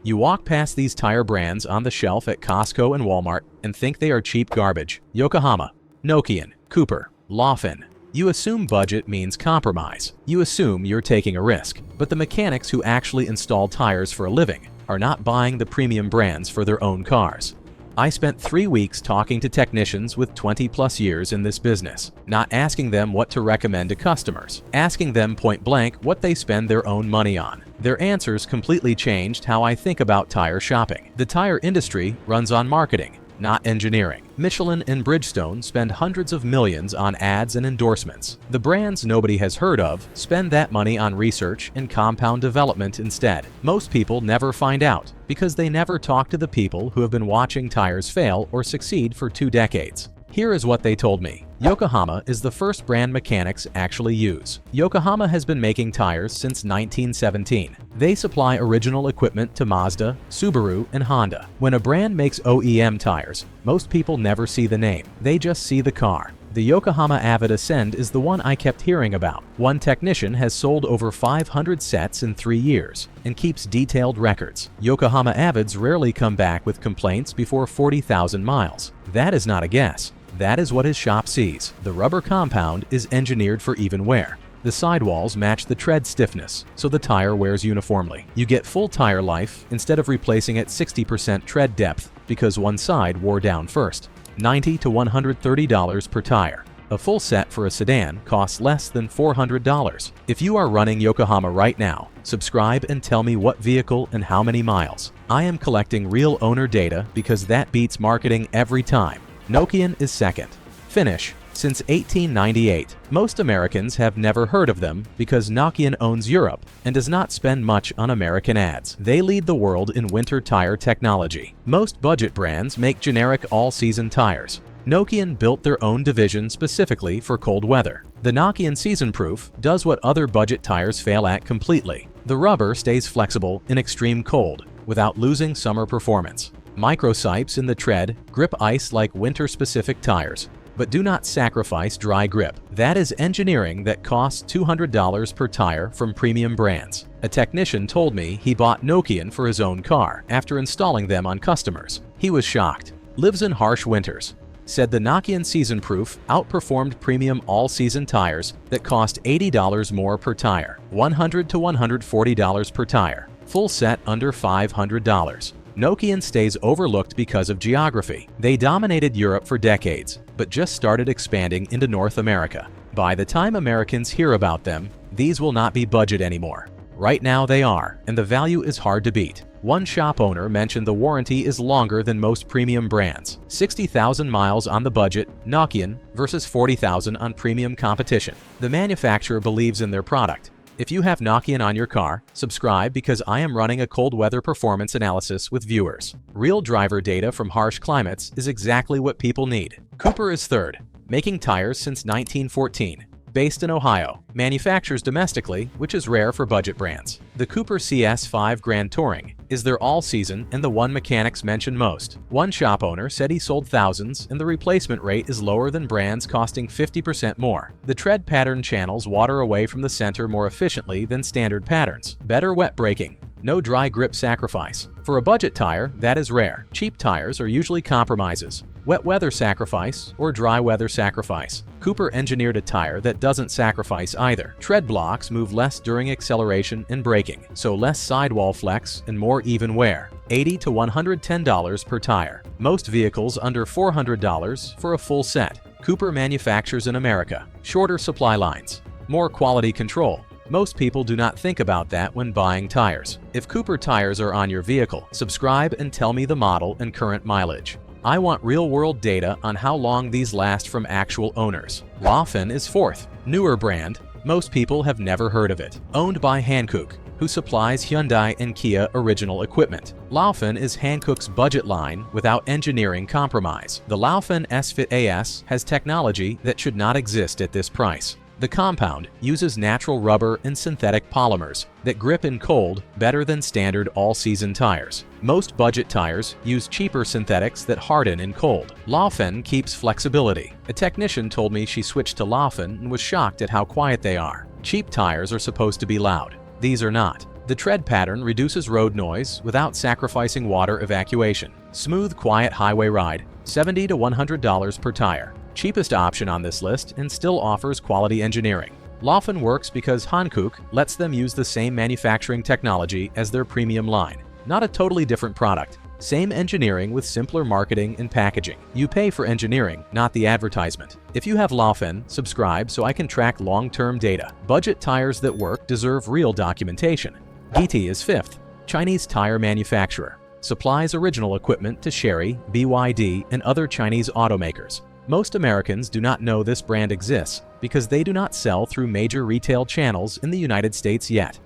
You walk past these tire brands on the shelf at Costco and Walmart and think they are cheap garbage. Yokohama, Nokian, Cooper, Laufenn. You assume budget means compromise. You assume you're taking a risk. But the mechanics who actually install tires for a living are not buying the premium brands for their own cars. I spent 3 weeks talking to technicians with 20+ years in this business, not asking them what to recommend to customers, asking them point blank what they spend their own money on. Their answers completely changed how I think about tire shopping. The tire industry runs on marketing, not engineering. Michelin and Bridgestone spend hundreds of millions on ads and endorsements. The brands nobody has heard of spend that money on research and compound development instead. Most people never find out because they never talk to the people who have been watching tires fail or succeed for 2 decades. Here is what they told me. Yokohama is the first brand mechanics actually use. Yokohama has been making tires since 1917. They supply original equipment to Mazda, Subaru, and Honda. When a brand makes OEM tires, most people never see the name. They just see the car. The Yokohama Avid Ascend is the one I kept hearing about. One technician has sold over 500 sets in 3 years and keeps detailed records. Yokohama Avids rarely come back with complaints before 40,000 miles. That is not a guess. That is what his shop sees. The rubber compound is engineered for even wear. The sidewalls match the tread stiffness, so the tire wears uniformly. You get full tire life instead of replacing at 60% tread depth because one side wore down first. $90 to $130 per tire. A full set for a sedan costs less than $400. If you are running Yokohama right now, subscribe and tell me what vehicle and how many miles. I am collecting real owner data because that beats marketing every time. Nokian is second. Finish. Since 1898, most Americans have never heard of them because Nokian owns Europe and does not spend much on American ads. They lead the world in winter tire technology. Most budget brands make generic all-season tires. Nokian built their own division specifically for cold weather. The Nokian Season Proof does what other budget tires fail at completely. The rubber stays flexible in extreme cold without losing summer performance. Microsipes in the tread grip ice like winter-specific tires, but do not sacrifice dry grip. That is engineering that costs $200 per tire from premium brands. A technician told me he bought Nokian for his own car after installing them on customers. He was shocked. Lives in harsh winters. Said the Nokian Season Proof outperformed premium all-season tires that cost $80 more per tire, $100 to $140 per tire. Full set under $500. Nokian stays overlooked because of geography. They dominated Europe for decades, but just started expanding into North America. By the time Americans hear about them, these will not be budget anymore. Right now they are, and the value is hard to beat. One shop owner mentioned the warranty is longer than most premium brands. 60,000 miles on the budget, Nokian, versus 40,000 on premium competition. The manufacturer believes in their product. If you have Nokian on your car, subscribe because I am running a cold weather performance analysis with viewers. Real driver data from harsh climates is exactly what people need. Cooper is third, making tires since 1914. Based in Ohio, manufactures domestically, which is rare for budget brands. The Cooper CS5 Grand Touring is their all-season and the one mechanics mention most. One shop owner said he sold thousands and the replacement rate is lower than brands costing 50% more. The tread pattern channels water away from the center more efficiently than standard patterns. Better wet braking. No dry grip sacrifice. For a budget tire, that is rare. Cheap tires are usually compromises. Wet weather sacrifice or dry weather sacrifice. Cooper engineered a tire that doesn't sacrifice either. Tread blocks move less during acceleration and braking, so less sidewall flex and more even wear. $80 to $110 per tire. Most vehicles under $400 for a full set. Cooper manufactures in America. Shorter supply lines. More quality control. Most people do not think about that when buying tires. If Cooper tires are on your vehicle, subscribe and tell me the model and current mileage. I want real-world data on how long these last from actual owners. Laufenn is fourth. Newer brand. Most people have never heard of it. Owned by Hankook, who supplies Hyundai and Kia original equipment. Laufenn is Hankook's budget line without engineering compromise. The Laufenn S-Fit AS has technology that should not exist at this price. The compound uses natural rubber and synthetic polymers that grip in cold better than standard all-season tires. Most budget tires use cheaper synthetics that harden in cold. Laufenn keeps flexibility. A technician told me she switched to Laufenn and was shocked at how quiet they are. Cheap tires are supposed to be loud. These are not. The tread pattern reduces road noise without sacrificing water evacuation. Smooth, quiet highway ride, $70 to $100 per tire. Cheapest option on this list and still offers quality engineering. Laufenn works because Hankook lets them use the same manufacturing technology as their premium line. Not a totally different product. Same engineering with simpler marketing and packaging. You pay for engineering, not the advertisement. If you have Laufenn, subscribe so I can track long-term data. Budget tires that work deserve real documentation. Giti is fifth. Chinese tire manufacturer. Supplies original equipment to Chery, BYD, and other Chinese automakers. Most Americans do not know this brand exists because they do not sell through major retail channels in the United States yet.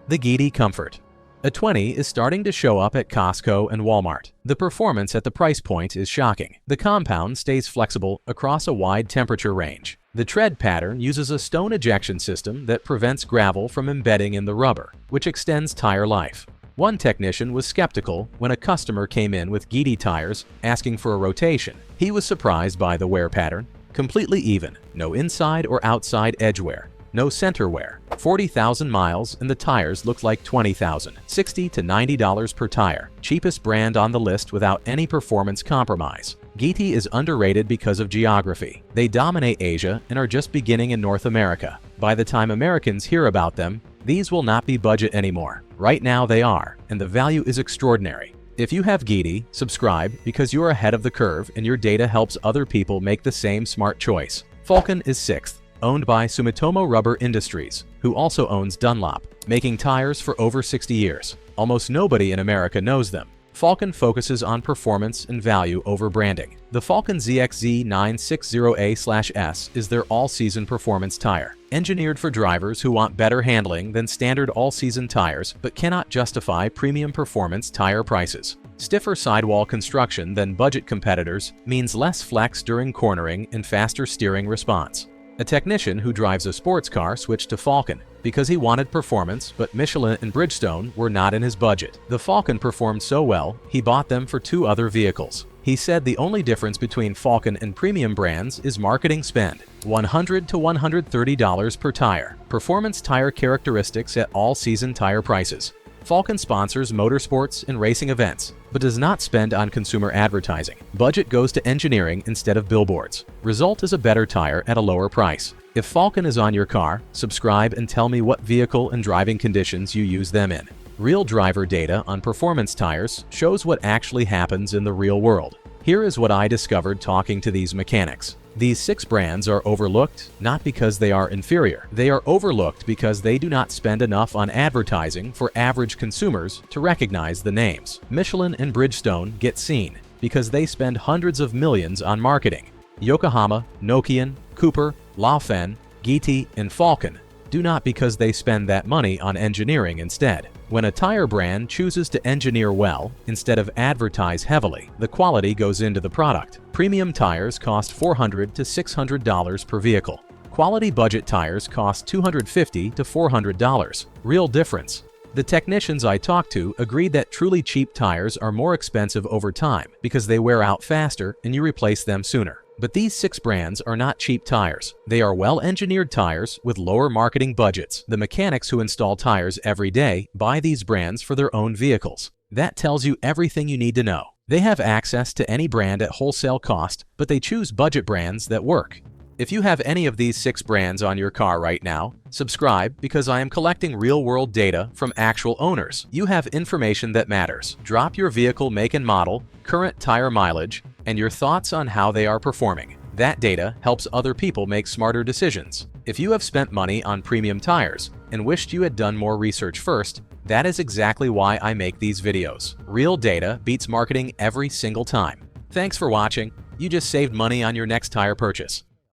The Giti Comfort. A 20 is starting to show up at Costco and Walmart. The performance at the price point is shocking. The compound stays flexible across a wide temperature range. The tread pattern uses a stone ejection system that prevents gravel from embedding in the rubber, which extends tire life. One technician was skeptical when a customer came in with Giti tires asking for a rotation. He was surprised by the wear pattern. Completely even, no inside or outside edge wear. No center wear. 40,000 miles and the tires look like 20,000. $60 to $90 per tire. Cheapest brand on the list without any performance compromise. Giti is underrated because of geography. They dominate Asia and are just beginning in North America. By the time Americans hear about them, these will not be budget anymore. Right now they are, and the value is extraordinary. If you have Giti, subscribe because you are ahead of the curve and your data helps other people make the same smart choice. Falken is sixth. Owned by Sumitomo Rubber Industries, who also owns Dunlop, making tires for over 60 years. Almost nobody in America knows them. Falken focuses on performance and value over branding. The Falken ZXZ 960A/S is their all-season performance tire. Engineered for drivers who want better handling than standard all-season tires but cannot justify premium performance tire prices. Stiffer sidewall construction than budget competitors means less flex during cornering and faster steering response. A technician who drives a sports car switched to Falken because he wanted performance, but Michelin and Bridgestone were not in his budget. The Falken performed so well, he bought them for two other vehicles. He said the only difference between Falken and premium brands is marketing spend. $100 to $130 per tire. Performance tire characteristics at all-season tire prices. Falken sponsors motorsports and racing events, but does not spend on consumer advertising. Budget goes to engineering instead of billboards. Result is a better tire at a lower price. If Falken is on your car, subscribe and tell me what vehicle and driving conditions you use them in. Real driver data on performance tires shows what actually happens in the real world. Here is what I discovered talking to these mechanics. These 6 brands are overlooked not because they are inferior. They are overlooked because they do not spend enough on advertising for average consumers to recognize the names. Michelin and Bridgestone get seen because they spend hundreds of millions on marketing. Yokohama, Nokian, Cooper, Laufenn, Giti, and Falken do not because they spend that money on engineering instead. When a tire brand chooses to engineer well instead of advertise heavily, the quality goes into the product. Premium tires cost $400 to $600 per vehicle. Quality budget tires cost $250 to $400. Real difference. The technicians I talked to agreed that truly cheap tires are more expensive over time because they wear out faster and you replace them sooner. But these 6 brands are not cheap tires. They are well-engineered tires with lower marketing budgets. The mechanics who install tires every day buy these brands for their own vehicles. That tells you everything you need to know. They have access to any brand at wholesale cost, but they choose budget brands that work. If you have any of these 6 brands on your car right now, subscribe because I am collecting real-world data from actual owners. You have information that matters. Drop your vehicle make and model, current tire mileage, and your thoughts on how they are performing. That data helps other people make smarter decisions. If you have spent money on premium tires and wished you had done more research first, that is exactly why I make these videos. Real data beats marketing every single time. Thanks for watching. You just saved money on your next tire purchase.